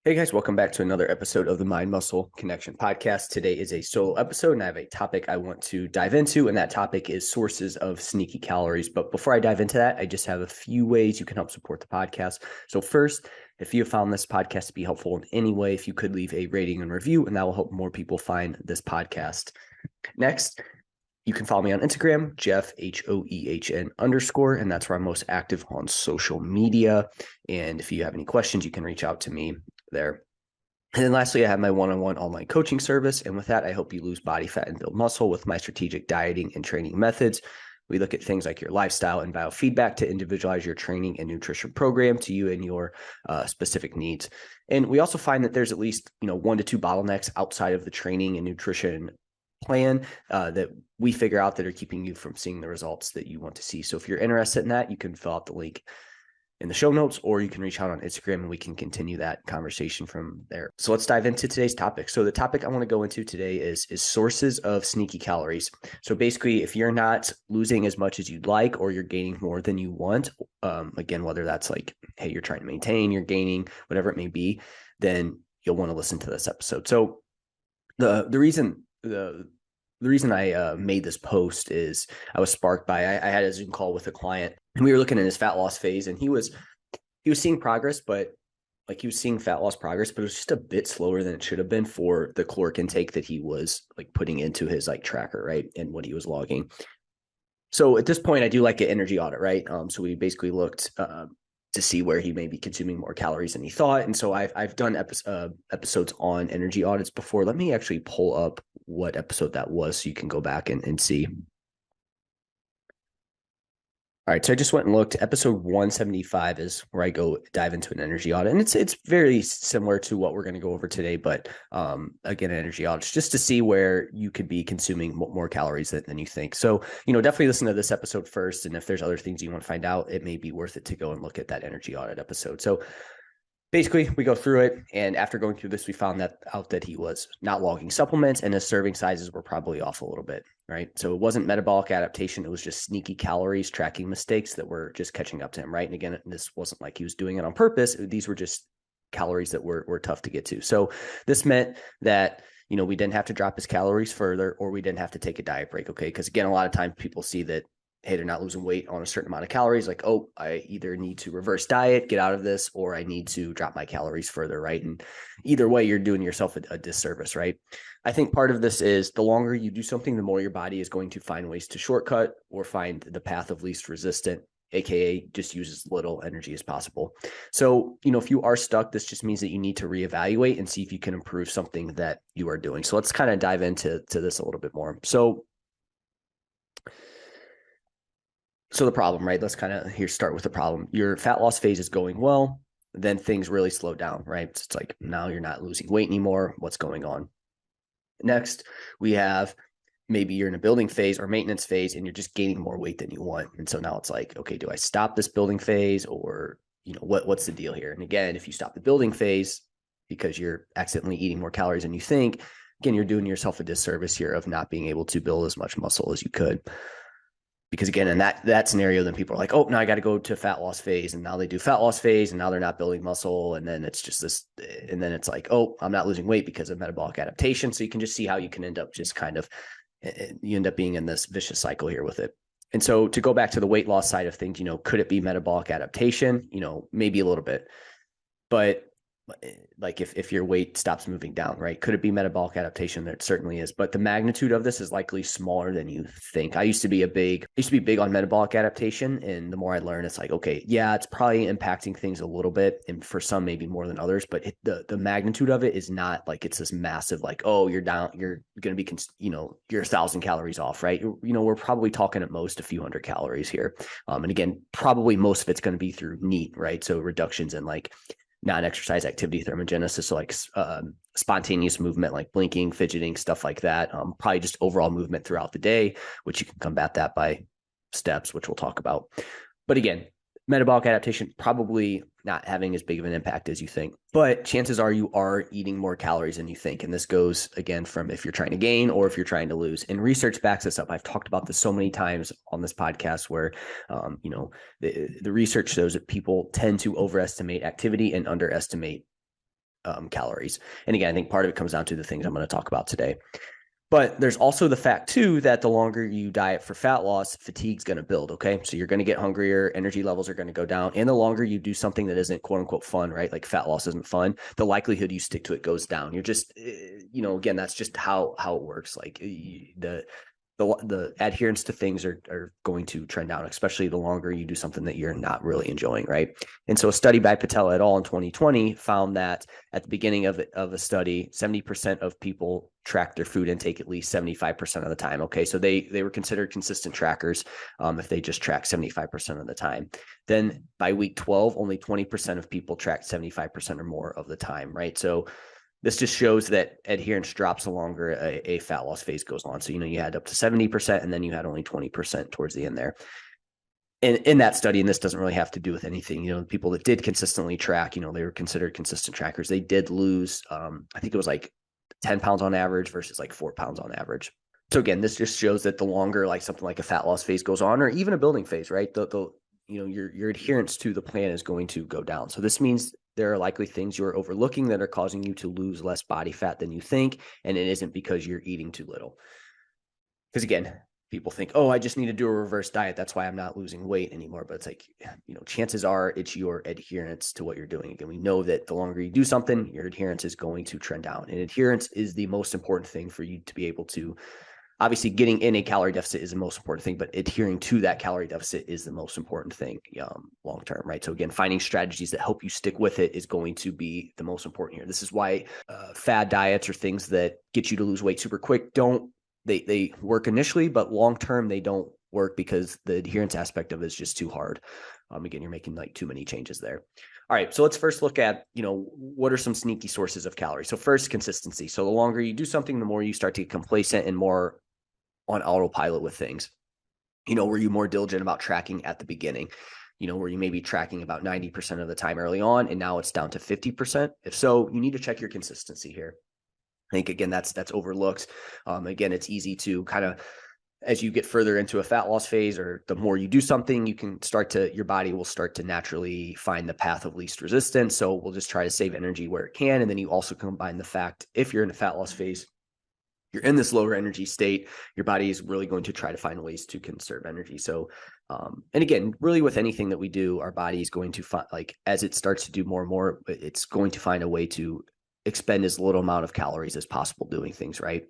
Hey guys, welcome back to another episode of the Mind Muscle Connection podcast. Today is a solo episode and I have a topic I want to dive into, and that topic is sources of sneaky calories. But before I dive into that, I just have a few ways you can help support the podcast. So first, if you have found this podcast to be helpful in any way, if you could leave a rating and review, and that will help more people find this podcast. Next, you can follow me on Instagram, Jeff, HOEHN_, and that's where I'm most active on social media. And if you have any questions, you can reach out to me there. And then lastly, I have my one-on-one online coaching service. And with that, I help you lose body fat and build muscle with my strategic dieting and training methods. We look at things like your lifestyle and biofeedback to individualize your training and nutrition program to you and your specific needs. And we also find that there's at least 1 to 2 bottlenecks outside of the training and nutrition plan that we figure out that are keeping you from seeing the results that you want to see. So if you're interested in that, you can fill out the link in the show notes, or you can reach out on Instagram and we can continue that conversation from there. So let's dive into today's topic. So the topic I want to go into today is sources of sneaky calories. So basically, if you're not losing as much as you'd like, or you're gaining more than you want, again, whether that's like, hey, you're trying to maintain, you're gaining, whatever it may be, then you'll want to listen to this episode. So the reason I made this post is I was sparked by, I had a Zoom call with a client and we were looking at his fat loss phase, and he was seeing progress, but he was seeing fat loss progress, but it was just a bit slower than it should have been for the caloric intake that he was like putting into his like tracker, right? And what he was logging. So at this point, I do like an energy audit, right? So we basically looked to see where he may be consuming more calories than he thought. And so I've done episodes on energy audits before. Let me actually pull up what episode that was so you can go back and see. All right, so I just went and looked. Episode 175 is where I go dive into an energy audit, and it's very similar to what we're going to go over today. But again, energy audits just to see where you could be consuming more calories than you think. So definitely listen to this episode first, and if there's other things you want to find out, it may be worth it to go and look at that energy audit episode. So basically, we go through it, and after going through this, we found out that he was not logging supplements, and his serving sizes were probably off a little bit, right? So it wasn't metabolic adaptation; it was just sneaky calories tracking mistakes that were just catching up to him, right? And again, this wasn't like he was doing it on purpose; these were just calories that were tough to get to. So this meant that we didn't have to drop his calories further, or we didn't have to take a diet break, okay? Because again, a lot of times people see that, hey, they're not losing weight on a certain amount of calories. Like, oh, I either need to reverse diet, get out of this, or I need to drop my calories further, right? And either way, you're doing yourself a disservice, right? I think part of this is the longer you do something, the more your body is going to find ways to shortcut or find the path of least resistance, AKA just use as little energy as possible. So, if you are stuck, this just means that you need to reevaluate and see if you can improve something that you are doing. So let's kind of dive into this a little bit more. So the problem, right? Let's kind of start with the problem. Your fat loss phase is going well, then things really slow down, right? It's like now you're not losing weight anymore. What's going on? Next, we have maybe you're in a building phase or maintenance phase and you're just gaining more weight than you want. And so now it's like, okay, do I stop this building phase, or, what's the deal here? And again, if you stop the building phase because you're accidentally eating more calories than you think, again, you're doing yourself a disservice here of not being able to build as much muscle as you could. Because again, in that scenario, then people are like, oh, now I got to go to fat loss phase. And now they do fat loss phase and now they're not building muscle. And then it's just this, and then it's like, oh, I'm not losing weight because of metabolic adaptation. So you can just see how you can end up just kind of, you end up being in this vicious cycle here with it. And so to go back to the weight loss side of things, could it be metabolic adaptation? Maybe a little bit, but like if your weight stops moving down, right? Could it be metabolic adaptation? There certainly is, but the magnitude of this is likely smaller than you think. I used to be big on metabolic adaptation, and the more I learn, it's like, okay, yeah, it's probably impacting things a little bit, and for some maybe more than others, but the magnitude of it is not like it's this massive, like, oh, you're down, you're going to be, you're 1,000 calories off, right? We're probably talking at most a few hundred calories here. And again, probably most of it's going to be through NEAT, right? So reductions in like non-exercise activity thermogenesis, so like spontaneous movement, like blinking, fidgeting, stuff like that. Probably just overall movement throughout the day, which you can combat that by steps, which we'll talk about. But again, metabolic adaptation probably not having as big of an impact as you think, but chances are you are eating more calories than you think. And this goes again from if you're trying to gain or if you're trying to lose. And research backs this up. I've talked about this so many times on this podcast where, the research shows that people tend to overestimate activity and underestimate calories. And again, I think part of it comes down to the things I'm going to talk about today. But there's also the fact, too, that the longer you diet for fat loss, fatigue's going to build, okay? So you're going to get hungrier, energy levels are going to go down, and the longer you do something that isn't quote-unquote fun, right? Like fat loss isn't fun, the likelihood you stick to it goes down. You're just, again, that's just how it works. Like the adherence to things are going to trend down, especially the longer you do something that you're not really enjoying, right? And so a study by Patel et al. In 2020 found that at the beginning of a study, 70% of people tracked their food intake at least 75% of the time. Okay, so they were considered consistent trackers if they just tracked 75% of the time. Then by week 12, only 20% of people tracked 75% or more of the time, right? So this just shows that adherence drops the longer a fat loss phase goes on. So, you had up to 70% and then you had only 20% towards the end there. And in that study, and this doesn't really have to do with anything, people that did consistently track, they were considered consistent trackers. They did lose, I think it was like 10 pounds on average versus like 4 pounds on average. So again, this just shows that the longer like something like a fat loss phase goes on, or even a building phase, right? Your adherence to the plan is going to go down. So this means there are likely things you're overlooking that are causing you to lose less body fat than you think. And it isn't because you're eating too little. Because again, people think, oh, I just need to do a reverse diet. That's why I'm not losing weight anymore. But it's like, chances are it's your adherence to what you're doing. Again, we know that the longer you do something, your adherence is going to trend down. And adherence is the most important thing for you to be able to, obviously getting in a calorie deficit is the most important thing, but adhering to that calorie deficit is the most important thing long-term, right? So again, finding strategies that help you stick with it is going to be the most important here. This is why fad diets or things that get you to lose weight super quick they work initially, but long-term they don't work because the adherence aspect of it is just too hard. Again, you're making like too many changes there. All right, so let's first look at, what are some sneaky sources of calories? So first, consistency. So the longer you do something, the more you start to get complacent and more on autopilot with things. Were you more diligent about tracking at the beginning? Were you maybe tracking about 90% of the time early on and now it's down to 50%? If so, you need to check your consistency here. I think, again, that's overlooked. Again, it's easy to kind of, as you get further into a fat loss phase, or the more you do something, your body will start to naturally find the path of least resistance. So we'll just try to save energy where it can. And then you also combine the fact, if you're in a fat loss phase, you're in this lower energy state, your body is really going to try to find ways to conserve energy. So, and again, really with anything that we do, our body is going to find, like, as it starts to do more and more, it's going to find a way to expend as little amount of calories as possible doing things, right?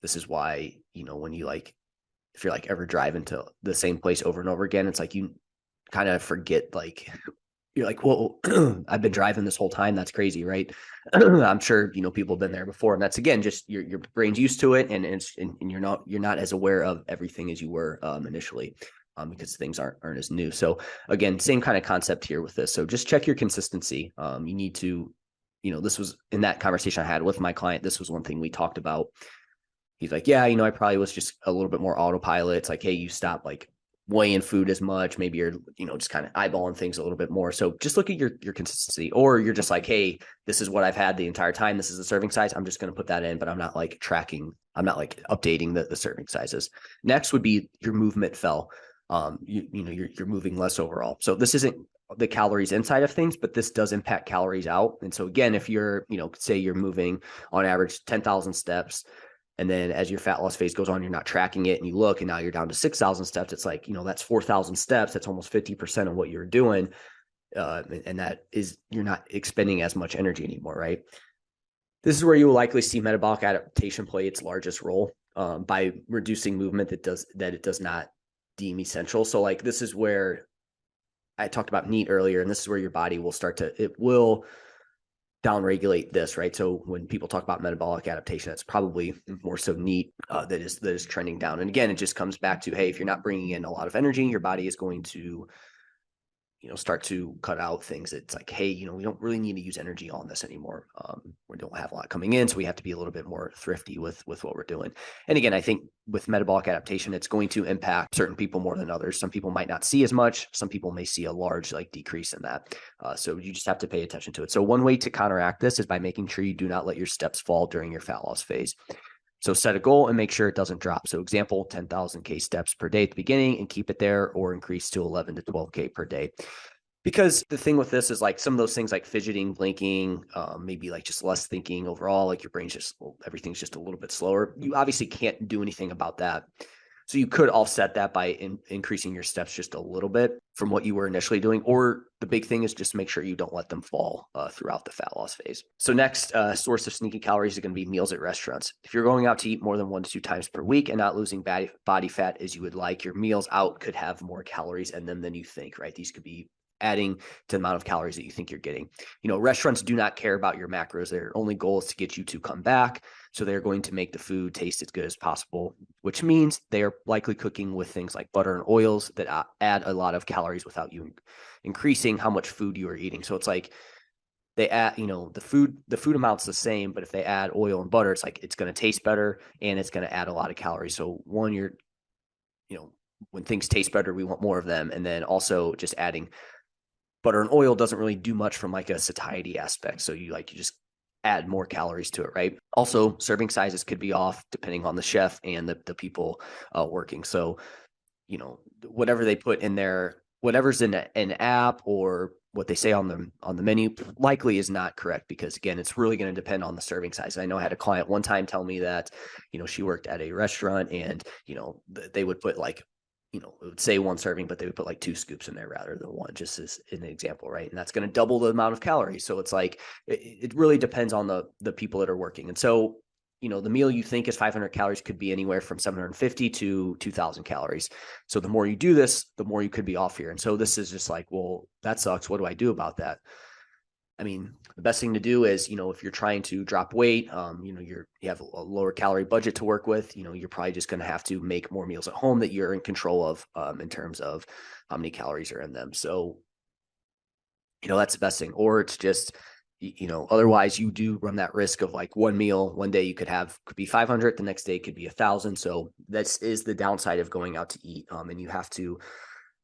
This is why, when you if you're ever driving to the same place over and over again, it's like you kind of forget, you're like, whoa, I've been driving this whole time. That's crazy, right? I'm sure, people have been there before. And that's, again, just your brain's used to it. And you're not as aware of everything as you were initially. Because things aren't as new. So again, same kind of concept here with this. So just check your consistency. You need to, this was in that conversation I had with my client. This was one thing we talked about. He's like, yeah, I probably was just a little bit more autopilot. It's like, hey, you stop weighing food as much. Maybe you're, just kind of eyeballing things a little bit more. So just look at your consistency, or you're just like, hey, this is what I've had the entire time. This is the serving size. I'm just going to put that in, but I'm not tracking. I'm not updating the serving sizes. Next would be your movement fell. You're moving less overall. So this isn't the calories inside of things, but this does impact calories out. And so again, if you're, say you're moving on average 10,000 steps, and then as your fat loss phase goes on, you're not tracking it and you look, and now you're down to 6,000 steps. It's like, that's 4,000 steps. That's almost 50% of what you're doing. And that is, you're not expending as much energy anymore, right? This is where you will likely see metabolic adaptation play its largest role by reducing movement that it does not deem essential. So this is where I talked about NEAT earlier, and this is where your body will it will downregulate this, right? So when people talk about metabolic adaptation, it's probably more so NEAT that is trending down. And again, it just comes back to, hey, if you're not bringing in a lot of energy, your body is going to start to cut out things. It's like, hey, we don't really need to use energy on this anymore. We don't have a lot coming in, so we have to be a little bit more thrifty with what we're doing. And again, I think with metabolic adaptation, it's going to impact certain people more than others. Some people might not see as much. Some people may see a large decrease in that. So you just have to pay attention to it. So one way to counteract this is by making sure you do not let your steps fall during your fat loss phase. So set a goal and make sure it doesn't drop. So example, 10,000 K steps per day at the beginning and keep it there, or increase to 11 to 12K per day. Because the thing with this is like some of those things like fidgeting, blinking, maybe like just less thinking overall, like your brain's just, everything's just a little bit slower. You obviously can't do anything about that. So you could offset that by increasing your steps just a little bit from what you were initially doing. Or the big thing is just make sure you don't let them fall throughout the fat loss phase. So next source of sneaky calories is going to be meals at restaurants. If you're going out to eat more than 1 to 2 times per week and not losing body fat as you would like, your meals out could have more calories in them than you think, right? These could be adding to the amount of calories that you think you're getting. Restaurants do not care about your macros. Their only goal is to get you to come back. So they're going to make the food taste as good as possible, which means they are likely cooking with things like butter and oils that add a lot of calories without you increasing how much food you are eating. So it's like they add, the food amount's the same, but if they add oil and butter, it's like it's going to taste better and it's going to add a lot of calories. So when things taste better, we want more of them. And then also just adding butter and oil doesn't really do much from like a satiety aspect. So you just add more calories to it, right? Also, serving sizes could be off depending on the chef and the people working. So, whatever they put in there, whatever's in an app or what they say on the menu likely is not correct, because again, it's really going to depend on the serving size. I know I had a client one time tell me that, she worked at a restaurant and, they would put like, it would say 1 serving, but they would put like 2 scoops in there rather than 1, just as an example, right? And that's going to double the amount of calories. So it's like, it really depends on the people that are working. And so, the meal you think is 500 calories could be anywhere from 750 to 2,000 calories. So the more you do this, the more you could be off here. And so this is just like, well, that sucks. What do I do about that? I mean, the best thing to do is, if you're trying to drop weight, you have a lower calorie budget to work with, you're probably just going to have to make more meals at home that you're in control of in terms of how many calories are in them. So, that's the best thing. Or it's just, otherwise you do run that risk of like one meal one day could be 500, the next day could be 1,000. So this is the downside of going out to eat. And you have to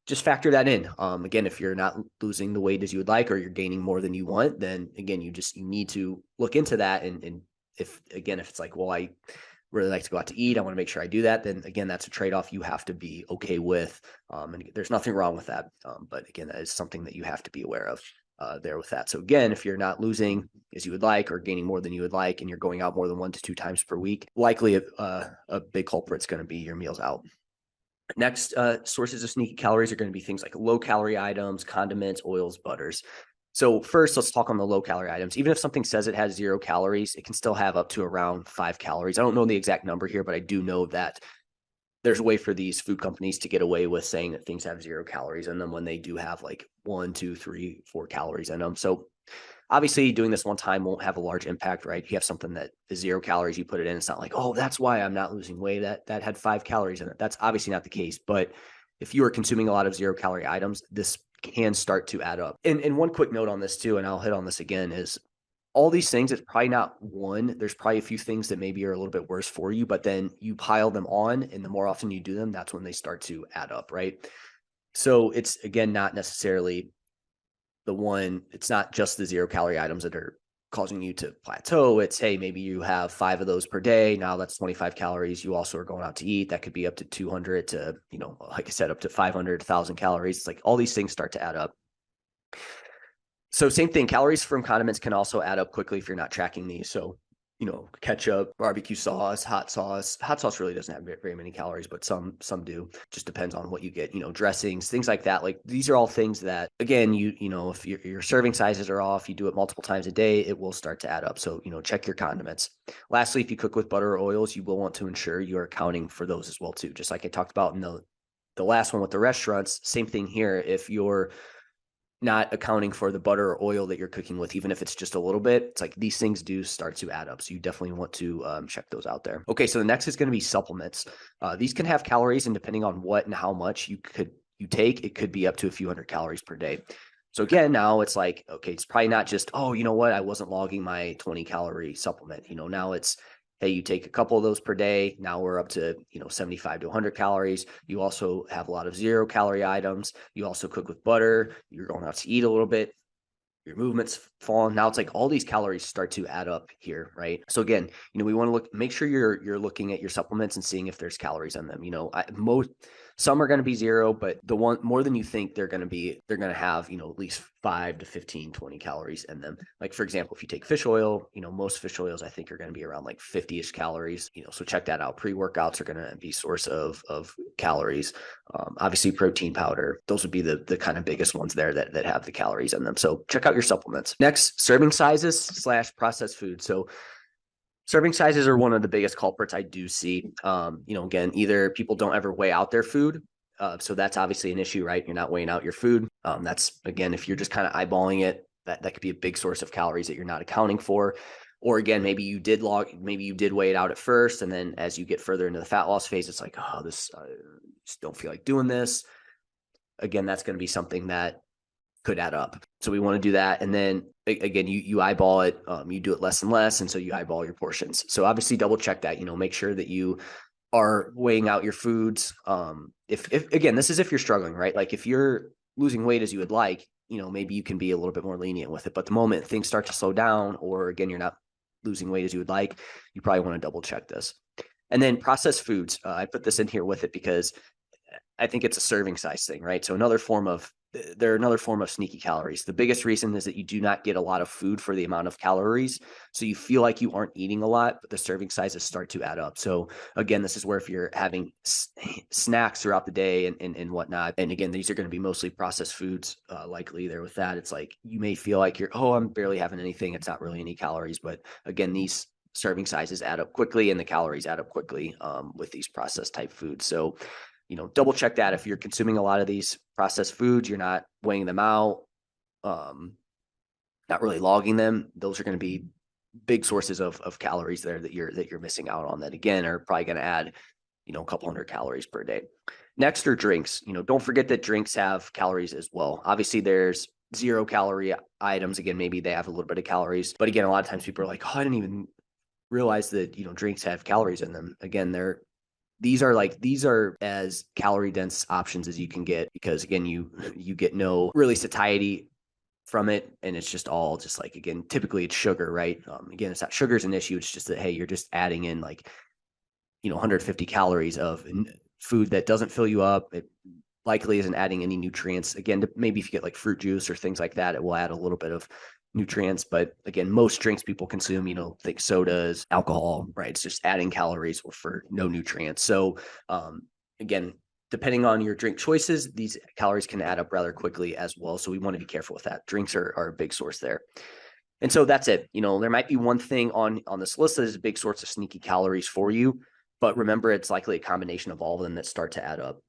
just factor that in. Again, if you're not losing the weight as you would like, or you're gaining more than you want, then again, you need to look into that. And if it's like, well, I really like to go out to eat, I want to make sure I do that, then again, that's a trade-off you have to be okay with. And there's nothing wrong with that. But again, that is something that you have to be aware of there with that. So again, if you're not losing as you would like or gaining more than you would like, and you're going out more than 1 to 2 times per week, likely a big culprit's going to be your meals out. Next, sources of sneaky calories are going to be things like low-calorie items, condiments, oils, butters. So first, let's talk on the low-calorie items. Even if something says it has 0 calories, it can still have up to around 5 calories. I don't know the exact number here, but I do know that there's a way for these food companies to get away with saying that things have 0 calories in them when they do have like 1, 2, 3, 4 calories in them. So obviously, doing this one time won't have a large impact, right? If you have something that is 0 calories, you put it in, it's not like, oh, that's why I'm not losing weight. That had 5 calories in it. That's obviously not the case. But if you are consuming a lot of 0 calorie items, this can start to add up. And one quick note on this too, and I'll hit on this again, is all these things, it's probably not one. There's probably a few things that maybe are a little bit worse for you, but then you pile them on, and the more often you do them, that's when they start to add up, right? So it's, again, not necessarily it's not just the 0 calorie items that are causing you to plateau. It's, hey, maybe you have 5 of those per day. Now that's 25 calories. You also are going out to eat. That could be up to 200 to, like I said, up to 500, 1,000 calories. It's like all these things start to add up. So same thing, calories from condiments can also add up quickly if you're not tracking these. So, ketchup, barbecue sauce, hot sauce. Hot sauce really doesn't have very many calories, but some do. Just depends on what you get, dressings, things like that. Like these are all things that, again, if your serving sizes are off, you do it multiple times a day, it will start to add up. So, check your condiments. Lastly, if you cook with butter or oils, you will want to ensure you are accounting for those as well too. Just like I talked about in the last one with the restaurants, same thing here. If you're not accounting for the butter or oil that you're cooking with, even if it's just a little bit, it's like these things do start to add up. So you definitely want to check those out there. Okay, so the next is going to be supplements. These can have calories, and depending on what and how much you take, it could be up to a few hundred calories per day. So again, now it's like, okay, it's probably not just, oh, you know what, I wasn't logging my 20-calorie supplement. Now it's, hey, you take a couple of those per day. Now we're up to, 75 to 100 calories. You also have a lot of 0 calorie items. You also cook with butter. You're going out to eat a little bit. Your movements fall. Now it's like all these calories start to add up here, right? So again, we want to make sure you're looking at your supplements and seeing if there's calories in them. Some are going to be 0, but the one more than you think they're going to have, at least 5 to 15, 20 calories in them. Like, for example, if you take fish oil, most fish oils I think are going to be around like 50-ish calories, so check that out. Pre-workouts are going to be source of calories. Obviously protein powder, those would be the kind of biggest ones there that have the calories in them. So check out your supplements. Next, serving sizes / processed food. So serving sizes are one of the biggest culprits I do see. Again, either people don't ever weigh out their food. So that's obviously an issue, right? You're not weighing out your food. That's, again, if you're just kind of eyeballing it, that could be a big source of calories that you're not accounting for. Or again, maybe you did weigh it out at first. And then as you get further into the fat loss phase, it's like, oh, this, just don't feel like doing this. Again, that's going to be something that could add up. So we want to do that. And then again, you eyeball it, you do it less and less. And so you eyeball your portions. So obviously double check that, make sure that you are weighing out your foods. If again, this is if you're struggling, right? Like if you're losing weight as you would like, maybe you can be a little bit more lenient with it. But the moment things start to slow down, or again, you're not losing weight as you would like, you probably want to double check this. And then processed foods. I put this in here with it because I think it's a serving size thing, right? So they're another form of sneaky calories. The biggest reason is that you do not get a lot of food for the amount of calories. So you feel like you aren't eating a lot, but the serving sizes start to add up. So again, this is where if you're having snacks throughout the day and whatnot, and again, these are going to be mostly processed foods, likely there with that. It's like, you may feel like I'm barely having anything. It's not really any calories, but again, these serving sizes add up quickly and the calories add up quickly, with these processed type foods. So double check that. If you're consuming a lot of these processed foods, you're not weighing them out, not really logging them. Those are going to be big sources of calories there that you're missing out on, that again are probably going to add, a couple hundred calories per day. Next are drinks. Don't forget that drinks have calories as well. Obviously there's 0-calorie items. Again, maybe they have a little bit of calories, but again, a lot of times people are like, oh, I didn't even realize that, drinks have calories in them. Again, these are as calorie dense options as you can get, because again, you get no really satiety from it. And it's just all just like, again, typically it's sugar, right? Again, it's not sugar's an issue. It's just that, hey, you're just adding in like, 150 calories of food that doesn't fill you up. It likely isn't adding any nutrients. Again, maybe if you get like fruit juice or things like that, it will add a little bit of nutrients. But again, most drinks people consume, think sodas, alcohol, right? It's just adding calories for no nutrients. So again, depending on your drink choices, these calories can add up rather quickly as well. So we want to be careful with that. Drinks are a big source there. And so that's it. There might be one thing on this list that is a big source of sneaky calories for you, but remember, it's likely a combination of all of them that start to add up.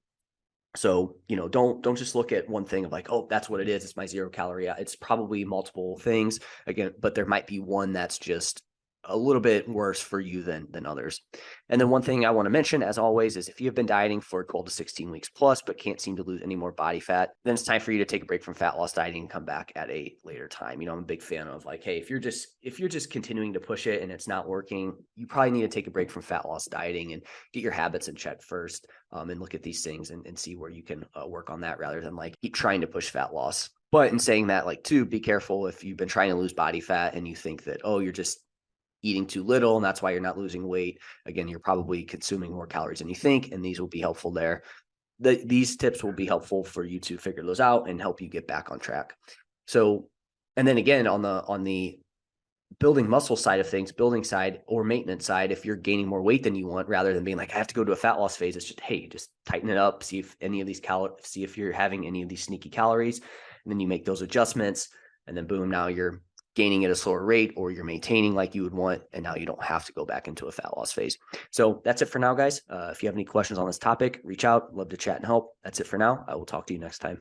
So, don't just look at one thing of like, oh, that's what it is. It's my 0-calorie. It's probably multiple things again, but there might be one that's just a little bit worse for you than others. And then one thing I want to mention, as always, is if you have been dieting for 12 to 16 weeks plus, but can't seem to lose any more body fat, then it's time for you to take a break from fat loss dieting and come back at a later time. I'm a big fan of like, hey, if you're just continuing to push it and it's not working, you probably need to take a break from fat loss dieting and get your habits in check first, and look at these things and see where you can work on that, rather than like keep trying to push fat loss. But in saying that, like, too, be careful if you've been trying to lose body fat and you think that, oh, you're just eating too little and that's why you're not losing weight. Again, you're probably consuming more calories than you think, and these will be helpful there. These tips will be helpful for you to figure those out and help you get back on track. So, and then again, on the building muscle side of things, building side or maintenance side, if you're gaining more weight than you want, rather than being like, I have to go to a fat loss phase, it's just, hey, just tighten it up, see if any of these see if you're having any of these sneaky calories, and then you make those adjustments, and then boom, now you're gaining at a slower rate, or you're maintaining like you would want, and now you don't have to go back into a fat loss phase. So that's it for now, guys. If you have any questions on this topic, reach out. Love to chat and help. That's it for now. I will talk to you next time.